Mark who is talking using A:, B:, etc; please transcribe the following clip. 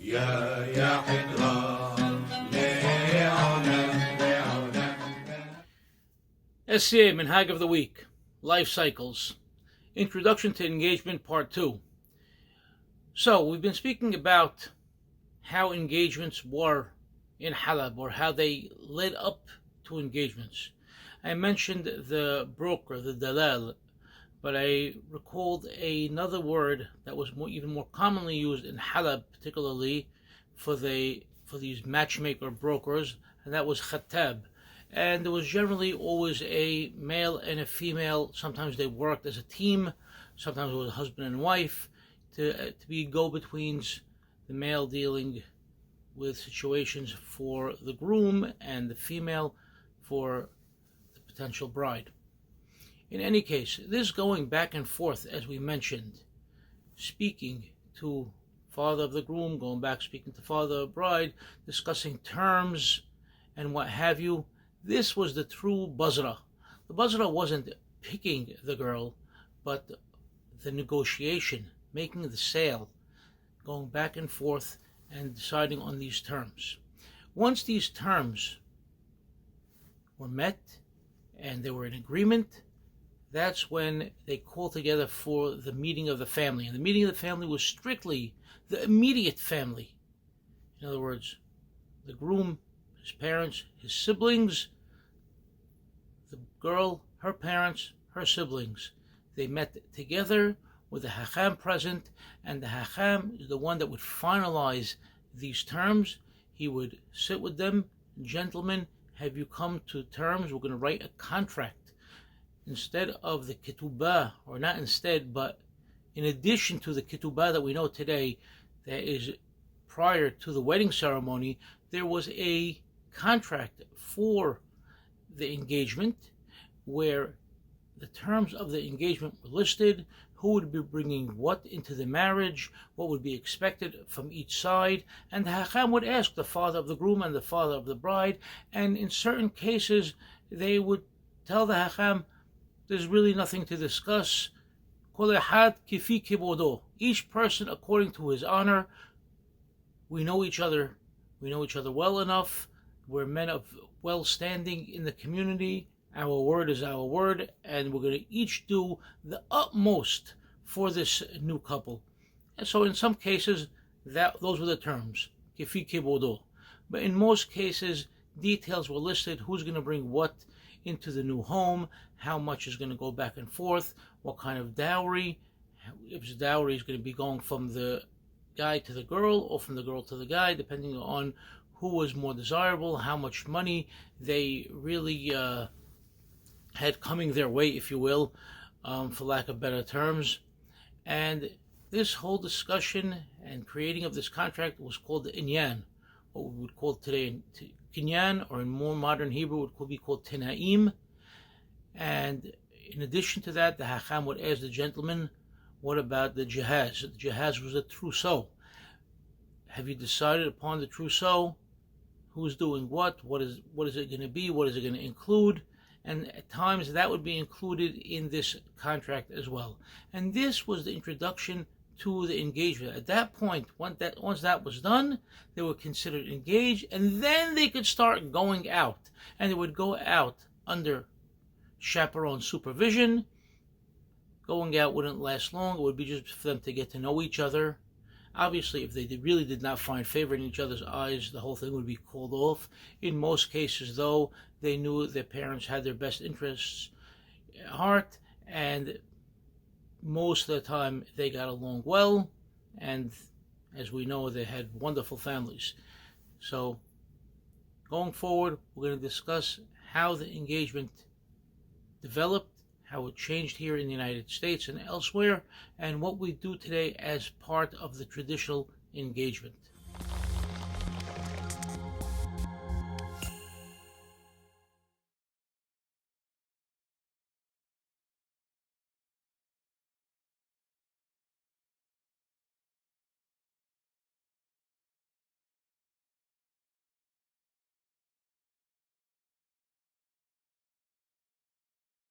A: SCA Minhag of the Week, Life Cycles, Introduction to Engagement Part 2. So, we've been speaking about how engagements were in Halab, or how they led up to engagements. I mentioned the broker, the dalal, but I recalled another word that was even more commonly used in Halab, particularly for these matchmaker brokers, and that was khatab. And there was generally always a male and a female. Sometimes they worked as a team, sometimes it was husband and wife, to be go-betweens, the male dealing with situations for the groom and the female for the potential bride. In any case, this going back and forth, as we mentioned, speaking to father of the groom, going back speaking to father of the bride, discussing terms and what have you, this was the true Basra. The Basra wasn't picking the girl, but the negotiation, making the sale, going back and forth and deciding on these terms. Once these terms were met and they were in agreement, that's when they called together for the meeting of the family. And the meeting of the family was strictly the immediate family. In other words, the groom, his parents, his siblings, the girl, her parents, her siblings. They met together with the Hacham present, and the Hacham is the one that would finalize these terms. He would sit with them, gentlemen, have you come to terms? We're going to write a contract. Instead of the ketubah, or not instead, but in addition to the ketubah that we know today, that is prior to the wedding ceremony, there was a contract for the engagement where the terms of the engagement were listed, who would be bringing what into the marriage, what would be expected from each side, and the Hacham would ask the father of the groom and the father of the bride, and in certain cases they would tell the Hacham, there's really nothing to discuss. Each person according to his honor. We know each other well enough. We're men of well standing in the community. Our word is our word, and we're going to each do the utmost for this new couple. And so in some cases, those were the terms. But in most cases, details were listed, who's going to bring what into the new home, how much is going to go back and forth, what kind of dowry, if the dowry is going to be going from the guy to the girl or from the girl to the guy, depending on who was more desirable, how much money they really had coming their way, if you will, for lack of better terms. And this whole discussion and creating of this contract was called the inyan, what we would call today kinyan, or in more modern Hebrew would be called tinaim. And in addition to that, the Hacham would ask the gentleman, what about the jihaz? The jihaz was a trousseau. Have you decided upon the trousseau? Who's doing what? What is it going to be? What is it going to include? And at times that would be included in this contract as well. And this was the introduction to the engagement. At that point, once that was done, they were considered engaged, and then they could start going out. And they would go out under chaperone supervision. Going out wouldn't last long. It would be just for them to get to know each other. Obviously, if they really did not find favor in each other's eyes, the whole thing would be called off. In most cases, though, they knew their parents had their best interests at heart, and most of the time they got along well, and as we know, they had wonderful families. So, going forward, we're going to discuss how the engagement developed, how it changed here in the United States and elsewhere, and what we do today as part of the traditional engagement.